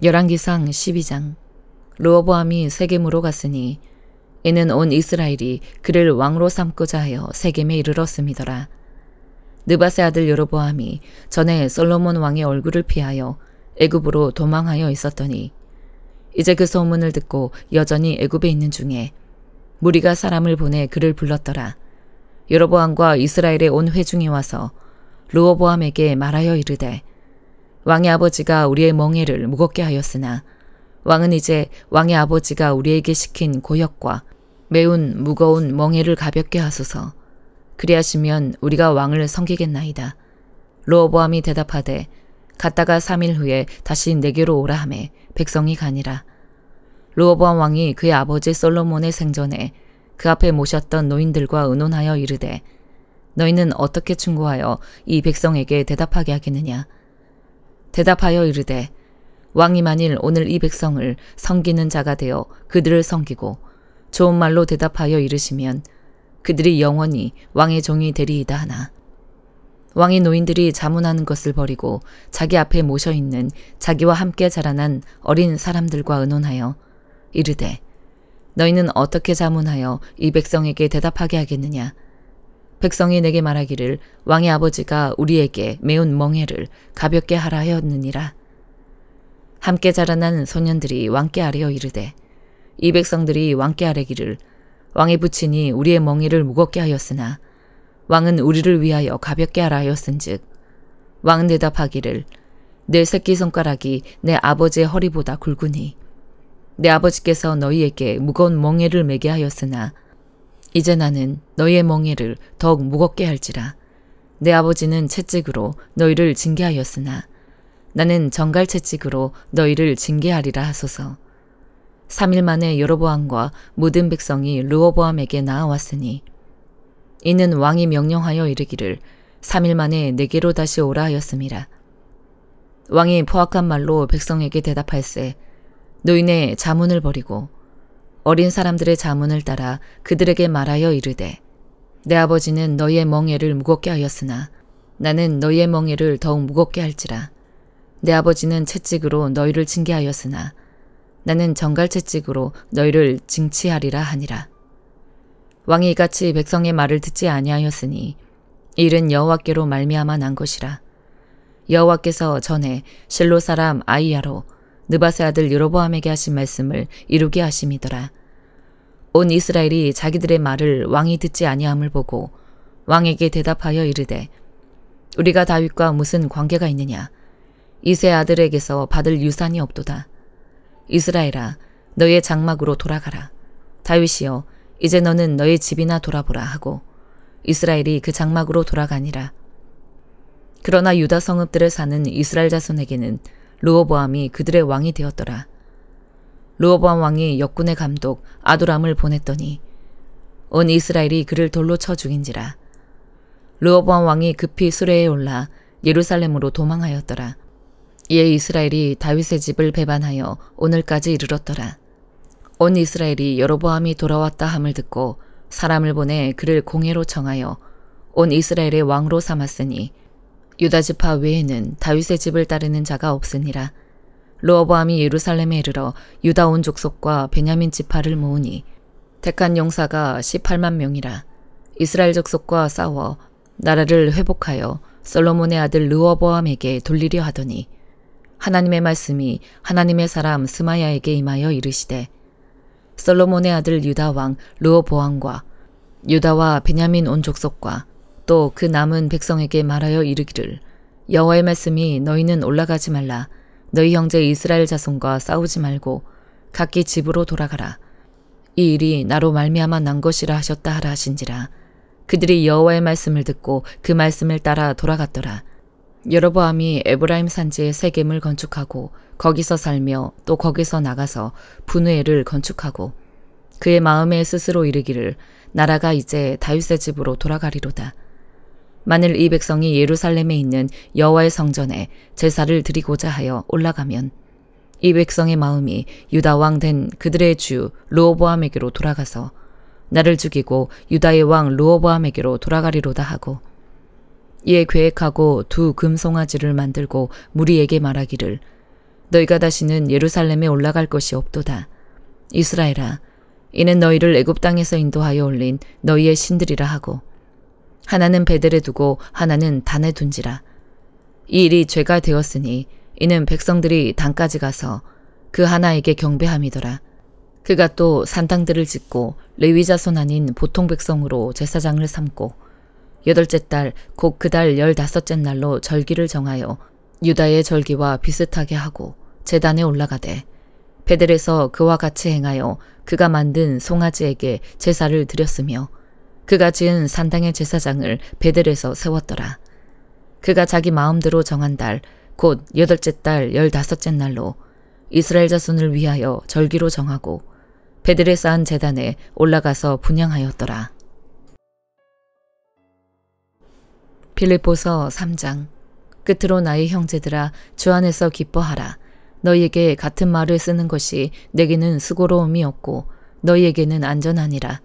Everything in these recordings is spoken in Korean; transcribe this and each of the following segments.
열왕기상 12장. 르호보암이 세겜으로 갔으니 이는 온 이스라엘이 그를 왕으로 삼고자 하여 세겜에 이르렀음이더라. 느밧의 아들 여로보암이 전에 솔로몬 왕의 얼굴을 피하여 애굽으로 도망하여 있었더니 이제 그 소문을 듣고 여전히 애굽에 있는 중에 무리가 사람을 보내 그를 불렀더라. 여로보암과 이스라엘의 온 회중이 와서 르호보암에게 말하여 이르되 왕의 아버지가 우리의 멍에를 무겁게 하였으나 왕은 이제 왕의 아버지가 우리에게 시킨 고역과 매운 무거운 멍에를 가볍게 하소서. 그리하시면 우리가 왕을 섬기겠나이다. 르호보암이 대답하되 갔다가 3일 후에 다시 내게로 오라 하매 백성이 가니라. 르호보암 왕이 그의 아버지 솔로몬의 생전에 그 앞에 모셨던 노인들과 의논하여 이르되 너희는 어떻게 충고하여 이 백성에게 대답하게 하겠느냐. 대답하여 이르되 왕이 만일 오늘 이 백성을 섬기는 자가 되어 그들을 섬기고 좋은 말로 대답하여 이르시면 그들이 영원히 왕의 종이 되리이다 하나 왕이 노인들이 자문하는 것을 버리고 자기 앞에 모셔있는 자기와 함께 자라난 어린 사람들과 의논하여 이르되 너희는 어떻게 자문하여 이 백성에게 대답하게 하겠느냐. 백성이 내게 말하기를 왕의 아버지가 우리에게 매운 멍에를 가볍게 하라 하였느니라. 함께 자라난 소년들이 왕께 아뢰어 이르되 이 백성들이 왕께 아뢰기를 왕의 부친이 우리의 멍에를 무겁게 하였으나 왕은 우리를 위하여 가볍게 하라 하였은즉 왕은 대답하기를 내 새끼손가락이 내 아버지의 허리보다 굵으니 내 아버지께서 너희에게 무거운 멍에를 매게 하였으나 이제 나는 너희의 멍에를 더욱 무겁게 할지라. 내 아버지는 채찍으로 너희를 징계하였으나 나는 정갈 채찍으로 너희를 징계하리라 하소서. 3일 만에 여로보암과 모든 백성이 르호보암에게 나아왔으니 이는 왕이 명령하여 이르기를 3일 만에 내게로 다시 오라 하였음이라. 왕이 포악한 말로 백성에게 대답할세 노인의 자문을 버리고 어린 사람들의 자문을 따라 그들에게 말하여 이르되 내 아버지는 너희의 멍에를 무겁게 하였으나 나는 너희의 멍에를 더욱 무겁게 할지라. 내 아버지는 채찍으로 너희를 징계하였으나 나는 정갈 채찍으로 너희를 징치하리라 하니라. 왕이 이같이 백성의 말을 듣지 아니하였으니 이 일은 여호와께로 말미암아 난 것이라. 여호와께서 전에 실로 사람 아히야로 느밧의 아들 여로보암에게 하신 말씀을 이루게 하심이더라. 온 이스라엘이 자기들의 말을 왕이 듣지 아니함을 보고 왕에게 대답하여 이르되 우리가 다윗과 무슨 관계가 있느냐. 이새 아들에게서 받을 유산이 없도다. 이스라엘아 너의 장막으로 돌아가라. 다윗이여 이제 너는 너의 집이나 돌아보라 하고 이스라엘이 그 장막으로 돌아가니라. 그러나 유다 성읍들에 사는 이스라엘 자손에게는 르호보암이 그들의 왕이 되었더라. 르호보암 왕이 역군의 감독 아도람을 보냈더니 온 이스라엘이 그를 돌로 쳐 죽인지라. 르호보암 왕이 급히 수레에 올라 예루살렘으로 도망하였더라. 이에 이스라엘이 다윗의 집을 배반하여 오늘까지 이르렀더라. 온 이스라엘이 여로보암이 돌아왔다 함을 듣고 사람을 보내 그를 공회로 청하여 온 이스라엘의 왕으로 삼았으니 유다 지파 외에는 다윗의 집을 따르는 자가 없으니라. 르호보암이 예루살렘에 이르러 유다 온 족속과 베냐민 지파를 모으니 택한 용사가 18만 명이라. 이스라엘 족속과 싸워 나라를 회복하여 솔로몬의 아들 르호보암에게 돌리려 하더니 하나님의 말씀이 하나님의 사람 스마야에게 임하여 이르시되 솔로몬의 아들 유다 왕 르호보암과 유다와 베냐민 온 족속과 또 그 남은 백성에게 말하여 이르기를 여호와의 말씀이 너희는 올라가지 말라. 너희 형제 이스라엘 자손과 싸우지 말고 각기 집으로 돌아가라. 이 일이 나로 말미암아 난 것이라 하셨다 하라 하신지라. 그들이 여호와의 말씀을 듣고 그 말씀을 따라 돌아갔더라. 여로보암이 에브라임 산지에 세겜을 건축하고 거기서 살며 또 거기서 나가서 분회를 건축하고 그의 마음에 스스로 이르기를 나라가 이제 다윗의 집으로 돌아가리로다. 만일 이 백성이 예루살렘에 있는 여호와의 성전에 제사를 드리고자 하여 올라가면 이 백성의 마음이 유다 왕 된 그들의 주 르호보암에게로 돌아가서 나를 죽이고 유다의 왕 르호보암에게로 돌아가리로다 하고 이에 계획하고 두 금송아지를 만들고 무리에게 말하기를 너희가 다시는 예루살렘에 올라갈 것이 없도다. 이스라엘아, 이는 너희를 애굽 땅에서 인도하여 올린 너희의 신들이라 하고 하나는 베델에 두고 하나는 단에 둔지라. 이 일이 죄가 되었으니 이는 백성들이 단까지 가서 그 하나에게 경배함이더라. 그가 또 산당들을 짓고 레위 자손 아닌 보통 백성으로 제사장을 삼고 8째 달 곧 그 달 15째 날로 절기를 정하여 유다의 절기와 비슷하게 하고 제단에 올라가되 베델에서 그와 같이 행하여 그가 만든 송아지에게 제사를 드렸으며 그가 지은 산당의 제사장을 베델에서 세웠더라. 그가 자기 마음대로 정한 달 곧 8째 달 15째 날로 이스라엘 자손을 위하여 절기로 정하고 베델에 쌓은 제단에 올라가서 분향하였더라. 빌립보서 3장. 끝으로 나의 형제들아, 주 안에서 기뻐하라. 너희에게 같은 말을 쓰는 것이 내게는 수고로움이 없고 너희에게는 안전하니라.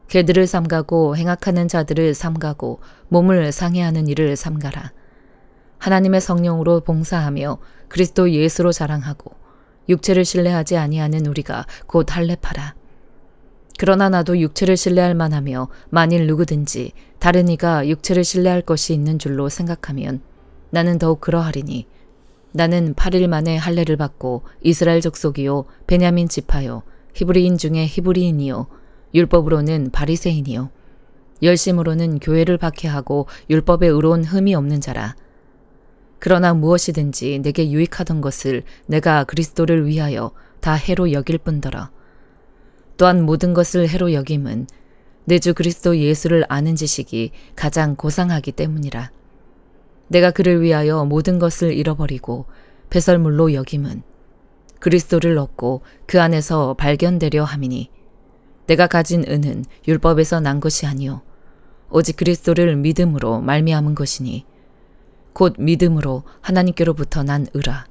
개들을 삼가고 행악하는 자들을 삼가고 몸을 상해하는 일을 삼가라. 하나님의 성령으로 봉사하며 그리스도 예수로 자랑하고 육체를 신뢰하지 아니하는 우리가 곧 할례파라. 그러나 나도 육체를 신뢰할 만하며 만일 누구든지 다른 이가 육체를 신뢰할 것이 있는 줄로 생각하면 나는 더욱 그러하리니 나는 8일 만에 할례를 받고 이스라엘 족속이요 베냐민 지파요 히브리인 중에 히브리인이요 율법으로는 바리새인이요 열심으로는 교회를 박해하고 율법에 의로운 흠이 없는 자라. 그러나 무엇이든지 내게 유익하던 것을 내가 그리스도를 위하여 다 해로 여길 뿐더러 또한 모든 것을 해로 여김은 내 주 그리스도 예수를 아는 지식이 가장 고상하기 때문이라. 내가 그를 위하여 모든 것을 잃어버리고 배설물로 여김은 그리스도를 얻고 그 안에서 발견되려 함이니 내가 가진 은은 율법에서 난 것이 아니요 오직 그리스도를 믿음으로 말미암은 것이니 곧 믿음으로 하나님께로부터 난 의라.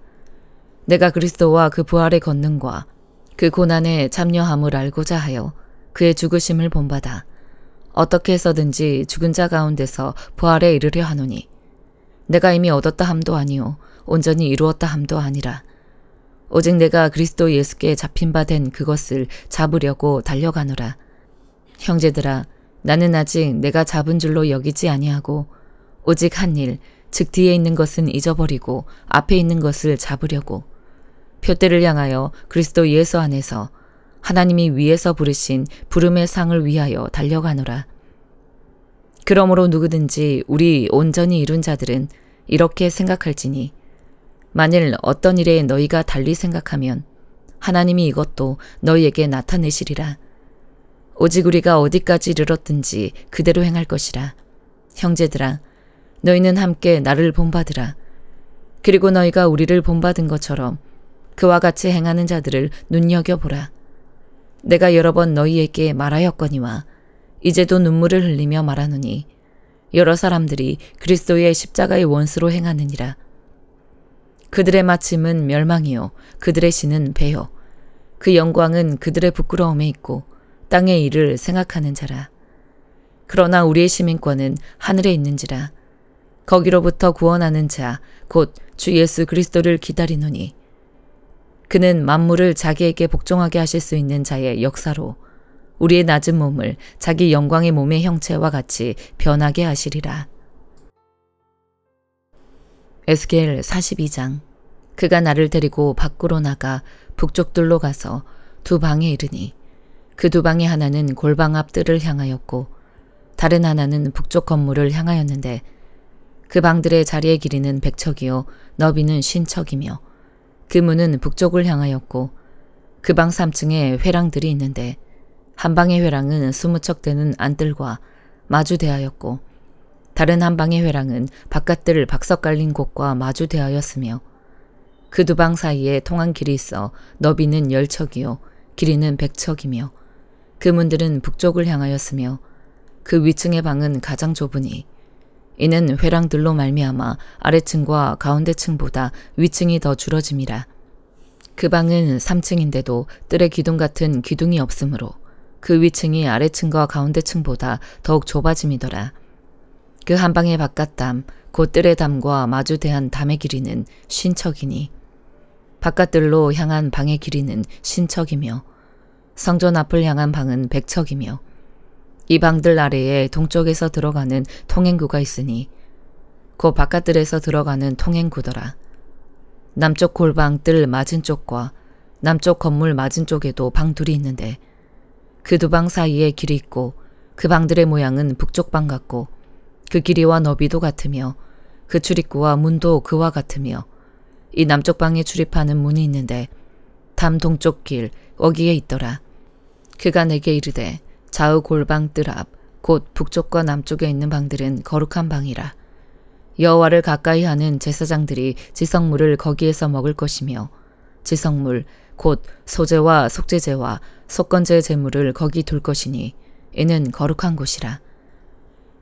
내가 그리스도와 그 부활의 권능과 그 고난에 참여함을 알고자 하여 그의 죽으심을 본받아 어떻게 해서든지 죽은 자 가운데서 부활에 이르려 하노니 내가 이미 얻었다 함도 아니요 온전히 이루었다 함도 아니라 오직 내가 그리스도 예수께 잡힌 바 된 그것을 잡으려고 달려가노라. 형제들아, 나는 아직 내가 잡은 줄로 여기지 아니하고 오직 한 일, 즉 뒤에 있는 것은 잊어버리고 앞에 있는 것을 잡으려고 표대를 향하여 그리스도 예수 안에서 하나님이 위에서 부르신 부름의 상을 위하여 달려가노라. 그러므로 누구든지 우리 온전히 이룬 자들은 이렇게 생각할지니 만일 어떤 일에 너희가 달리 생각하면 하나님이 이것도 너희에게 나타내시리라. 오직 우리가 어디까지 이르렀든지 그대로 행할 것이라. 형제들아, 너희는 함께 나를 본받으라. 그리고 너희가 우리를 본받은 것처럼 그와 같이 행하는 자들을 눈여겨보라. 내가 여러 번 너희에게 말하였거니와 이제도 눈물을 흘리며 말하노니 여러 사람들이 그리스도의 십자가의 원수로 행하느니라. 그들의 마침은 멸망이요 그들의 신은 배요 그 영광은 그들의 부끄러움에 있고 땅의 일을 생각하는 자라. 그러나 우리의 시민권은 하늘에 있는지라. 거기로부터 구원하는 자 곧 주 예수 그리스도를 기다리노니 그는 만물을 자기에게 복종하게 하실 수 있는 자의 역사로 우리의 낮은 몸을 자기 영광의 몸의 형체와 같이 변하게 하시리라. 에스겔 42장. 그가 나를 데리고 밖으로 나가 북쪽들로 가서 두 방에 이르니 그 두 방의 하나는 골방 앞 뜰을 향하였고 다른 하나는 북쪽 건물을 향하였는데 그 방들의 자리의 길이는 100척이요 너비는 50척이며 그 문은 북쪽을 향하였고 그 방 3층에 회랑들이 있는데 한 방의 회랑은 20척 되는 안뜰과 마주대하였고 다른 한 방의 회랑은 바깥뜰 박석 깔린 곳과 마주대하였으며 그 두 방 사이에 통한 길이 있어 너비는 10척이요 길이는 100척이며 그 문들은 북쪽을 향하였으며 그 위층의 방은 가장 좁으니 이는 회랑들로 말미암아 아래층과 가운데층보다 위층이 더 줄어짐이라. 그 방은 3층인데도 뜰에 기둥 같은 기둥이 없으므로 그 위층이 아래층과 가운데층보다 더욱 좁아짐이더라. 그 한 방의 바깥담 곧 뜰의 담과 마주대한 담의 길이는 50척이니 바깥들로 향한 방의 길이는 신척이며 성전 앞을 향한 방은 백척이며 이 방들 아래에 동쪽에서 들어가는 통행구가 있으니 그 바깥들에서 들어가는 통행구더라. 남쪽 골방 뜰 맞은 쪽과 남쪽 건물 맞은 쪽에도 방 둘이 있는데 그 두 방 사이에 길이 있고 그 방들의 모양은 북쪽 방 같고 그 길이와 너비도 같으며 그 출입구와 문도 그와 같으며 이 남쪽 방에 출입하는 문이 있는데 담 동쪽 길 거기에 있더라. 그가 내게 이르되 좌우 골방 뜰 앞 곧 북쪽과 남쪽에 있는 방들은 거룩한 방이라. 여호와를 가까이 하는 제사장들이 지성물을 거기에서 먹을 것이며 지성물 곧 소제와 속죄제와 속건제 제물을 거기 둘 것이니 이는 거룩한 곳이라.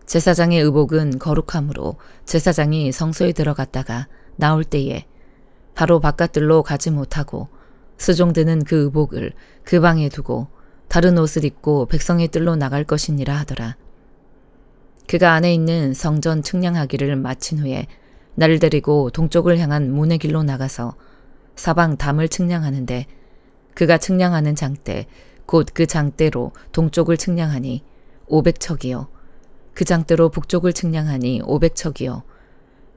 제사장의 의복은 거룩함으로 제사장이 성소에 들어갔다가 나올 때에 바로 바깥들로 가지 못하고 수종드는 그 의복을 그 방에 두고 다른 옷을 입고 백성의 뜰로 나갈 것이니라 하더라. 그가 안에 있는 성전 측량하기를 마친 후에 나를 데리고 동쪽을 향한 문의 길로 나가서 사방 담을 측량하는데 그가 측량하는 장대 곧 그 장대로 동쪽을 측량하니 500척이요. 그 장대로 북쪽을 측량하니 500척이요.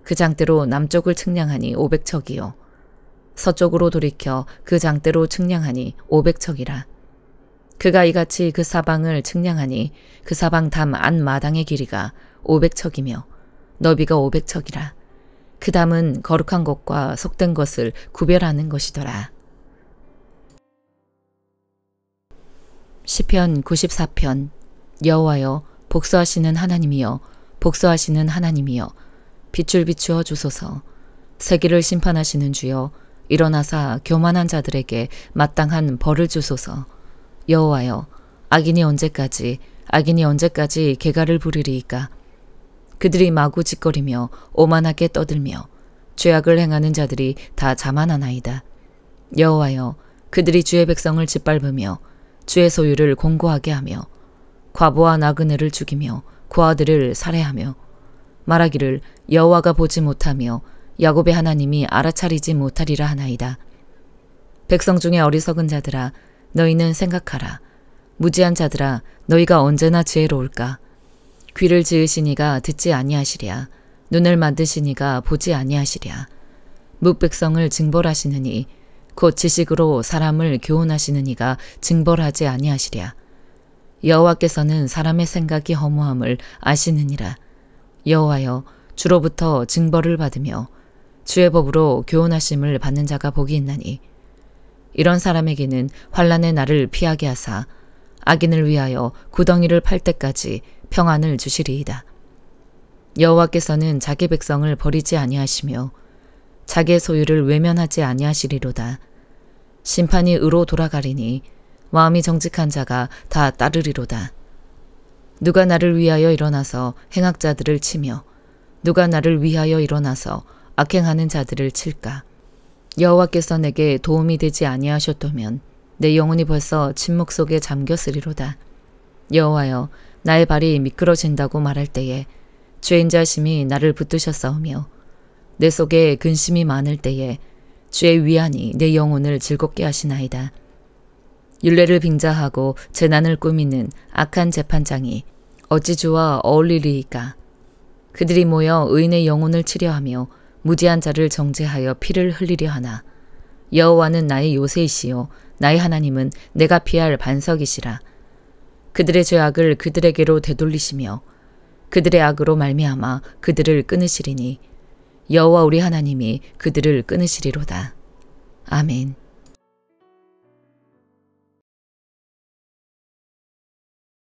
그 장대로 남쪽을 측량하니 500척이요. 서쪽으로 돌이켜 그 장대로 측량하니 500척이라. 그가 이같이 그 사방을 측량하니 그 사방 담 안마당의 길이가 500척이며 너비가 500척이라. 그 담은 거룩한 것과 속된 것을 구별하는 것이더라. 시편 94편. 여호와여 복수하시는 하나님이여 복수하시는 하나님이여 빛을 비추어 주소서. 세계를 심판하시는 주여 일어나사 교만한 자들에게 마땅한 벌을 주소서. 여호와여 악인이 언제까지 개가를 부리리이까. 그들이 마구 짓거리며 오만하게 떠들며 죄악을 행하는 자들이 다 자만하나이다. 여호와여 그들이 주의 백성을 짓밟으며 주의 소유를 공고하게 하며 과부와 나그네를 죽이며 고아들을 살해하며 말하기를 여호와가 보지 못하며 야곱의 하나님이 알아차리지 못하리라 하나이다. 백성 중에 어리석은 자들아 너희는 생각하라. 무지한 자들아 너희가 언제나 지혜로울까. 귀를 지으시니가 듣지 아니하시랴. 눈을 만드시니가 보지 아니하시랴. 뭇백성을 징벌하시느니 곧 지식으로 사람을 교훈하시는 이가 징벌하지 아니하시랴. 여호와께서는 사람의 생각이 허무함을 아시느니라. 여호와여 주로부터 징벌을 받으며 주의 법으로 교훈하심을 받는 자가 복이 있나니 이런 사람에게는 환난의 날을 피하게 하사 악인을 위하여 구덩이를 팔 때까지 평안을 주시리이다. 여호와께서는 자기 백성을 버리지 아니하시며 자기의 소유를 외면하지 아니하시리로다. 심판이 의로 돌아가리니 마음이 정직한 자가 다 따르리로다. 누가 나를 위하여 일어나서 행악자들을 치며 누가 나를 위하여 일어나서 악행하는 자들을 칠까. 여호와께서 내게 도움이 되지 아니하셨다면 내 영혼이 벌써 침묵 속에 잠겼으리로다. 여호와여 나의 발이 미끄러진다고 말할 때에 죄인자심이 나를 붙드셨사오며 내 속에 근심이 많을 때에 주의 위안이 내 영혼을 즐겁게 하시나이다. 율례를 빙자하고 재난을 꾸미는 악한 재판장이 어찌 주와 어울리리이까. 그들이 모여 의인의 영혼을 치려하며 무지한 자를 정죄하여 피를 흘리려 하나. 여호와는 나의 요새이시요 나의 하나님은 내가 피할 반석이시라. 그들의 죄악을 그들에게로 되돌리시며 그들의 악으로 말미암아 그들을 끊으시리니 여호와 우리 하나님이 그들을 끊으시리로다. 아멘.